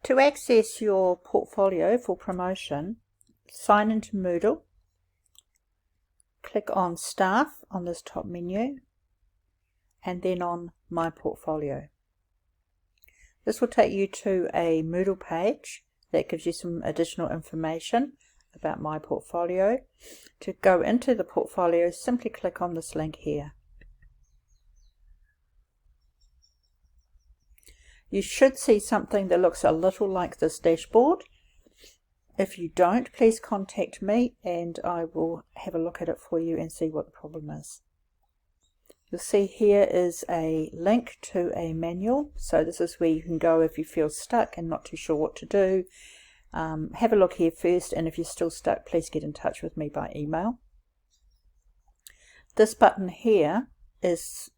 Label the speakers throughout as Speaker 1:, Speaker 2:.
Speaker 1: To access your portfolio for promotion, sign into Moodle, click on Staff on this top menu, and then on My Portfolio. This will take you to a Moodle page that gives you some additional information about My Portfolio. To go into the portfolio, simply click on this link here. You should see something that looks a little like this dashboard. If you don't, please contact me and I will have a look at it for you and see what the problem is. You'll see here is a link to a manual. So this is where you can go if you feel stuck and not too sure what to do. Have a look here first, and if you're still stuck, please get in touch with me by email. This button here is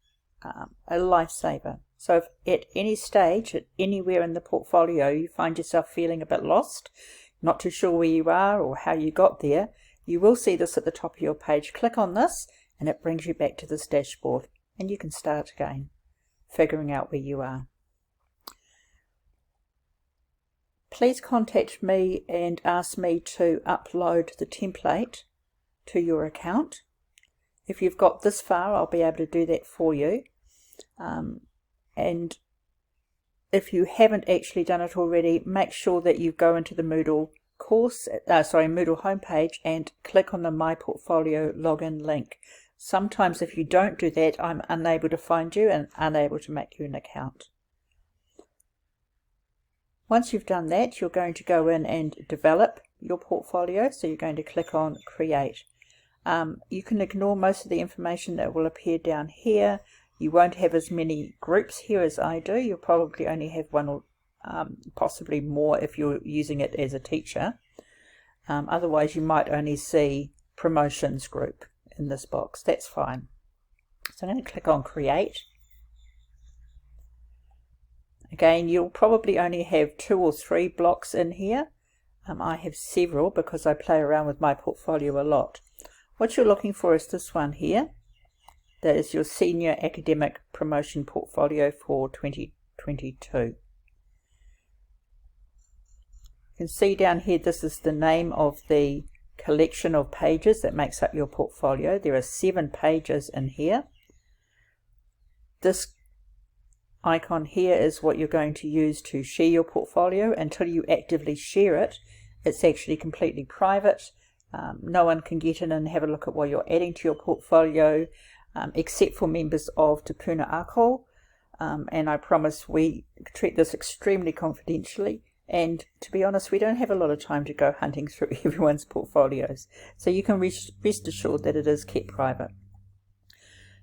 Speaker 1: a lifesaver. So if at any stage, anywhere in the portfolio, you find yourself feeling a bit lost, not too sure where you are or how you got there, you will see this at the top of your page. Click on this and it brings you back to this dashboard, and you can start again, figuring out where you are. Please contact me and ask me to upload the template to your account. If you've got this far, I'll be able to do that for you. And if you haven't actually done it already, make sure that you go into the Moodle Moodle homepage and click on the My Portfolio login link. Sometimes if you don't do that, I'm unable to find you and unable to make you an account. Once you've done that, you're going to go in and develop your portfolio. So you're going to click on Create. You can ignore most of the information that will appear down here. You won't have as many groups here as I do. You'll probably only have one or possibly more if you're using it as a teacher. Otherwise, you might only see promotions group in this box. That's fine. So I'm going to click on Create. Again, you'll probably only have 2 or 3 blocks in here. I have several because I play around with my portfolio a lot. What you're looking for is this one here. That is your Senior Academic Promotion Portfolio for 2022. You can see down here, this is the name of the collection of pages that makes up your portfolio. There are 7 pages in here. This icon here is what you're going to use to share your portfolio. Until you actively share it, it's actually completely private. No one can get in and have a look at what you're adding to your portfolio, except for members of Te Puna Ako. And I promise we treat this extremely confidentially. And to be honest, we don't have a lot of time to go hunting through everyone's portfolios. So you can rest assured that it is kept private.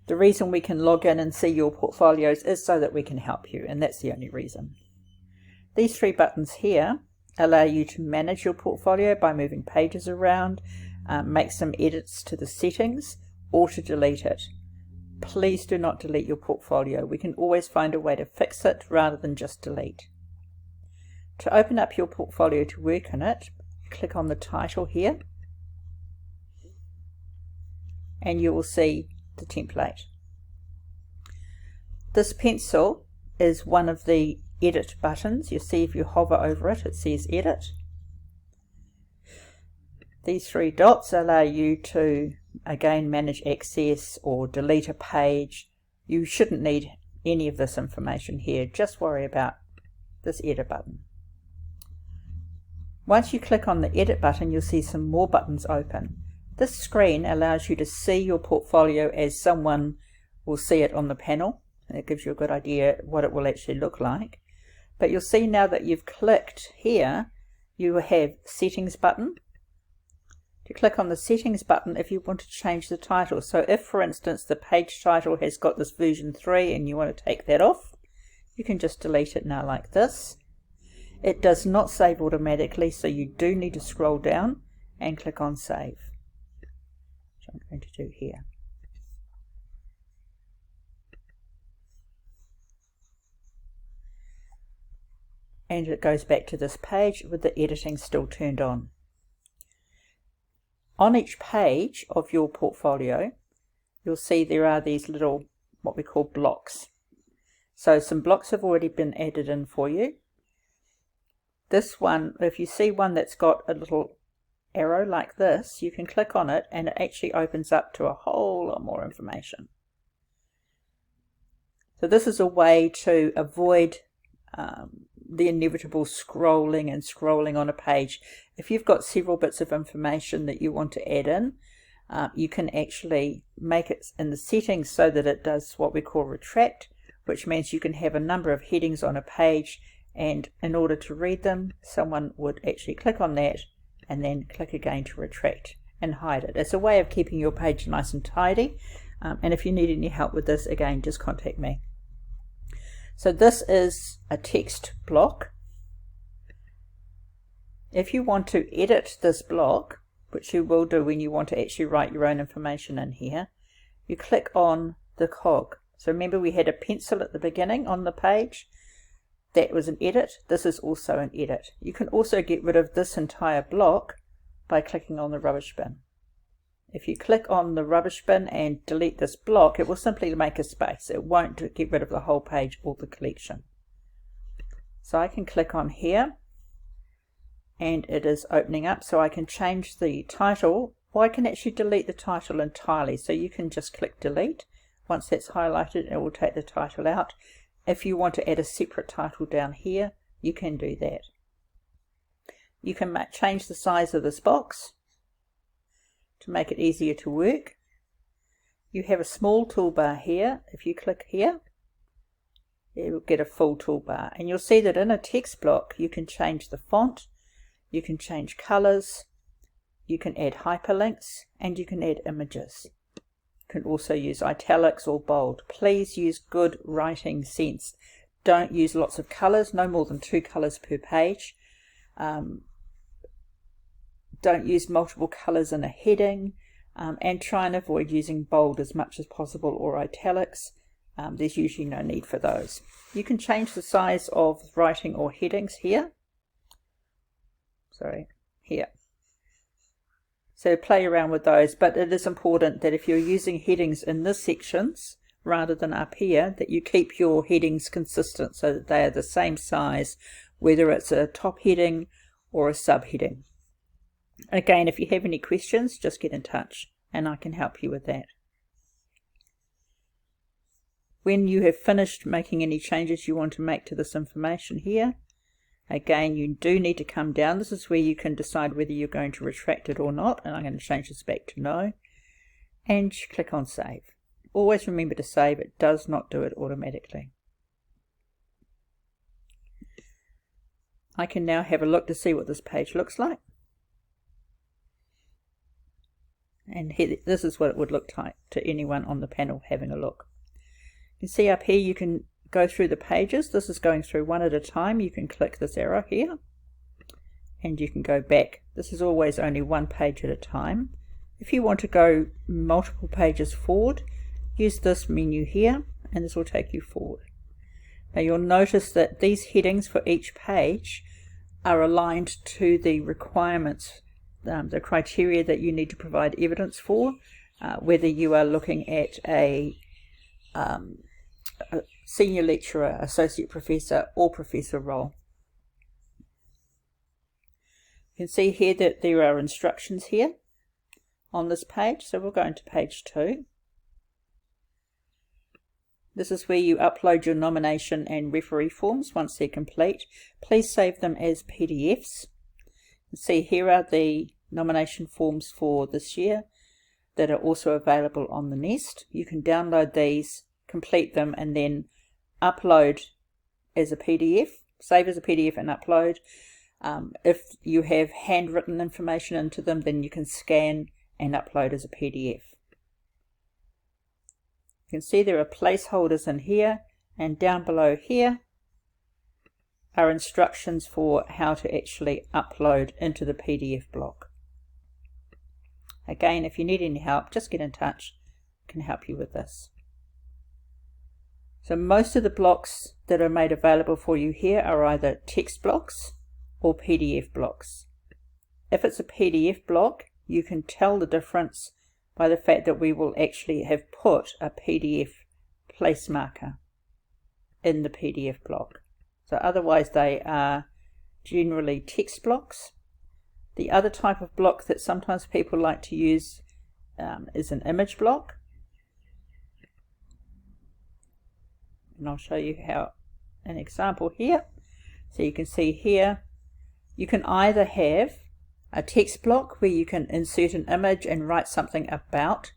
Speaker 1: The reason we can log in and see your portfolios is so that we can help you, and that's the only reason. These 3 buttons here allow you to manage your portfolio by moving pages around, make some edits to the settings, or to delete it. Please do not delete your portfolio. We can always find a way to fix it rather than just delete. To open up your portfolio to work in it, click on the title here, and you will see the template. This pencil is one of the edit buttons. You see if you hover over it, it says edit. These 3 dots allow you to again manage access or delete a page. You shouldn't need any of this information here. Just worry about this edit button. Once you click on the edit button, you'll see some more buttons open. This screen allows you to see your portfolio as someone will see it on the panel, and it gives you a good idea what it will actually look like. But you'll see now that you've clicked here, you have Settings button. To click on the Settings button if you want to change the title. So if, for instance, the page title has got this version 3 and you want to take that off, you can just delete it now like this. It does not save automatically, so you do need to scroll down and click on Save, which I'm going to do here. And it goes back to this page with the editing still turned on. On each page of your portfolio, you'll see there are these little, what we call blocks. So some blocks have already been added in for you. This one, if you see one that's got a little arrow like this, you can click on it and it actually opens up to a whole lot more information. So this is a way to avoid the inevitable scrolling and scrolling on a page. If you've got several bits of information that you want to add in, you can actually make it in the settings so that it does what we call retract, which means you can have a number of headings on a page, and in order to read them, someone would actually click on that and then click again to retract and hide it. It's a way of keeping your page nice and tidy, and if you need any help with this, again, just contact me. So this is a text block. If you want to edit this block, which you will do when you want to actually write your own information in here, you click on the cog. So remember we had a pencil at the beginning on the page. That was an edit. This is also an edit. You can also get rid of this entire block by clicking on the rubbish bin. If you click on the rubbish bin and delete this block, it will simply make a space. It won't get rid of the whole page or the collection. So I can click on here and it is opening up, so I can change the title, or I can actually delete the title entirely. So you can just click delete. Once that's highlighted, it will take the title out. If you want to add a separate title down here, you can do that. You can change the size of this box to make it easier to work. You have a small toolbar here. If you click here, you will get a full toolbar, and you'll see that in a text block you can change the font, you can change colors, you can add hyperlinks, and you can add images. You can also use italics or bold. Please use good writing sense. Don't use lots of colors, no more than 2 colors per page. Don't use multiple colors in a heading, and try and avoid using bold as much as possible or italics. There's usually no need for those. You can change the size of writing or headings here. Here. So play around with those, but it is important that if you're using headings in this sections rather than up here, that you keep your headings consistent so that they are the same size, whether it's a top heading or a subheading. Again, if you have any questions, just get in touch and I can help you with that. When you have finished making any changes you want to make to this information here, again, you do need to come down. This is where you can decide whether you're going to retract it or not, and I'm going to change this back to no, and click on save. Always remember to save. It does not do it automatically. I can now have a look to see what this page looks like. And here, this is what it would look like to anyone on the panel having a look. You can see up here you can go through the pages. This is going through one at a time. You can click this arrow here and you can go back. This is always only one page at a time. If you want to go multiple pages forward, use this menu here and this will take you forward. Now you'll notice that these headings for each page are aligned to the requirements, the criteria that you need to provide evidence for, whether you are looking at a senior lecturer, associate professor or professor role. You can see here that there are instructions here on this page, so we'll go into page 2. This is where you upload your nomination and referee forms once they're complete. Please save them as PDFs. You can see here are the nomination forms for this year that are also available on the Nest. You can download these, complete them, and then upload as a PDF, save as a PDF and upload. If you have handwritten information into them, then you can scan and upload as a PDF. You can see there are placeholders in here, and down below here are instructions for how to actually upload into the PDF block. Again, if you need any help, just get in touch. I can help you with this. So most of the blocks that are made available for you here are either text blocks or PDF blocks. If it's a PDF block, you can tell the difference by the fact that we will actually have put a PDF place marker in the PDF block. So otherwise they are generally text blocks. The other type of block that sometimes people like to use is an image block. And I'll show you how an example here. So you can see here, you can either have a text block where you can insert an image and write something about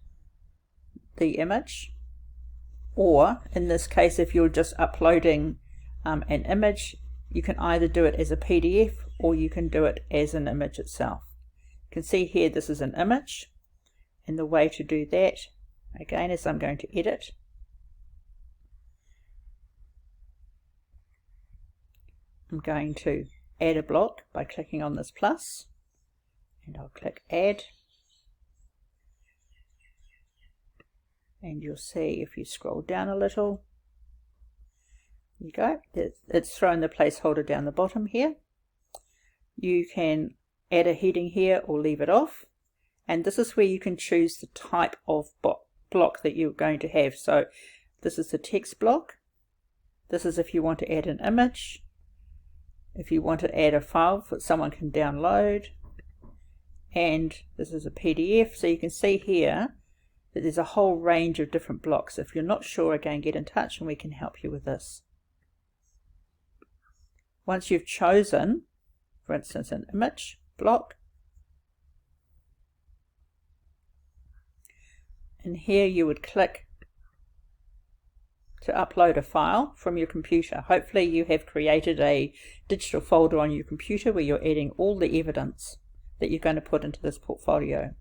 Speaker 1: the image, or in this case, if you're just uploading an image, you can either do it as a PDF or you can do it as an image itself. You can see here this is an image, and the way to do that again is I'm going to edit. I'm going to add a block by clicking on this plus, and I'll click add, and you'll see if you scroll down a little, there you go, it's thrown the placeholder down the bottom here. You can add a heading here or leave it off, and this is where you can choose the type of block that you're going to have. So this is the text block, this is if you want to add an image, if you want to add a file that someone can download, and this is a PDF. So you can see here that there's a whole range of different blocks. If you're not sure, again, get in touch and we can help you with this. Once you've chosen, for instance, an image block, and here you would click to upload a file from your computer. Hopefully you have created a digital folder on your computer where you're adding all the evidence that you're going to put into this portfolio.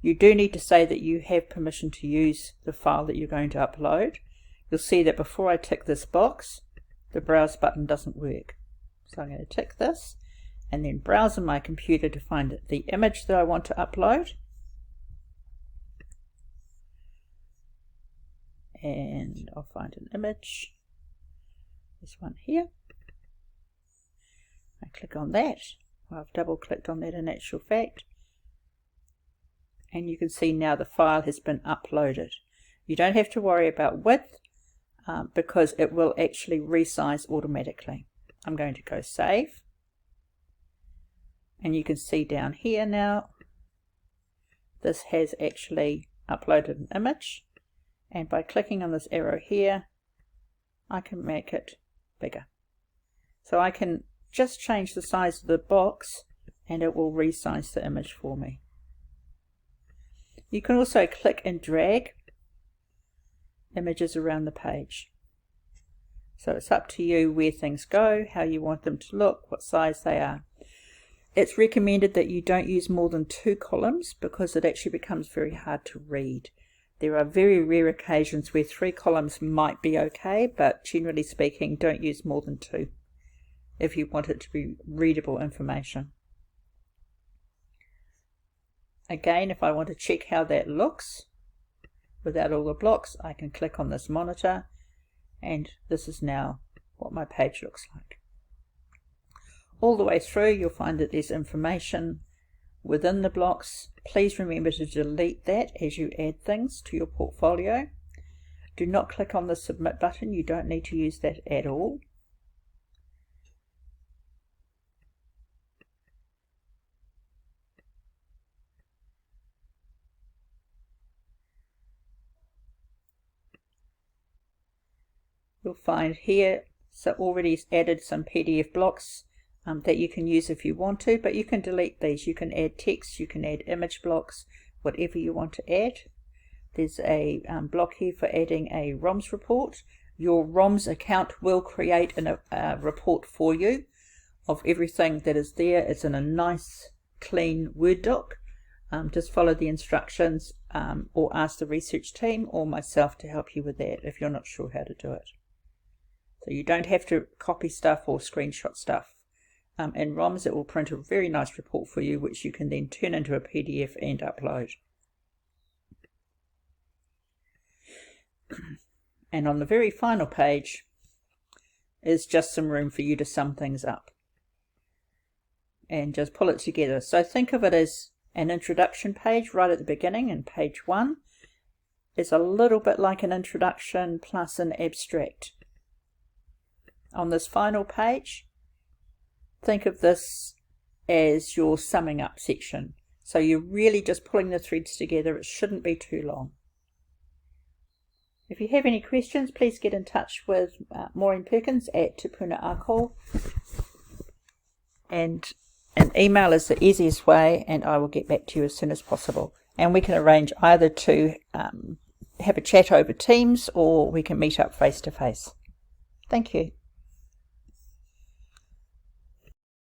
Speaker 1: You do need to say that you have permission to use the file that you're going to upload. You'll see that before I tick this box, the browse button doesn't work. So I'm going to tick this and then browse on my computer to find the image that I want to upload. And I'll find an image, this one here. I click on that. I've double clicked on that in actual fact, and you can see now the file has been uploaded. You don't have to worry about width because it will actually resize automatically. I'm going to go save, and you can see down here now this has actually uploaded an image. And by clicking on this arrow here, I can make it bigger. So I can just change the size of the box and it will resize the image for me. You can also click and drag images around the page. So it's up to you where things go, how you want them to look, what size they are. It's recommended that you don't use more than 2 columns because it actually becomes very hard to read. There are very rare occasions where 3 columns might be okay, but generally speaking, don't use more than 2 if you want it to be readable information. Again, if I want to check how that looks without all the blocks, I can click on this monitor, and this is now what my page looks like. All the way through, you'll find that there's information within the blocks. Please remember to delete that as you add things to your portfolio. Do not click on the submit button, you don't need to use that at all. You'll find here, so already added some PDF blocks that you can use if you want to, but you can delete these. You can add text, you can add image blocks, whatever you want to add. There's a block here for adding a ROMS report. Your ROMS account will create a report for you of everything that is there. It's in a nice clean Word doc. Just follow the instructions or ask the research team or myself to help you with that if you're not sure how to do it. So you don't have to copy stuff or screenshot stuff. In ROMS it will print a very nice report for you which you can then turn into a PDF and upload. And on the very final page is just some room for you to sum things up and just pull it together. So think of it as an introduction page right at the beginning, and page 1 is a little bit like an introduction plus an abstract. On this final page, think of this as your summing up section. So you're really just pulling the threads together. It shouldn't be too long. If you have any questions, please get in touch with Maureen Perkins at Te Puna Ako. And an email is the easiest way, and I will get back to you as soon as possible. And we can arrange either to have a chat over Teams, or we can meet up face to face. Thank you.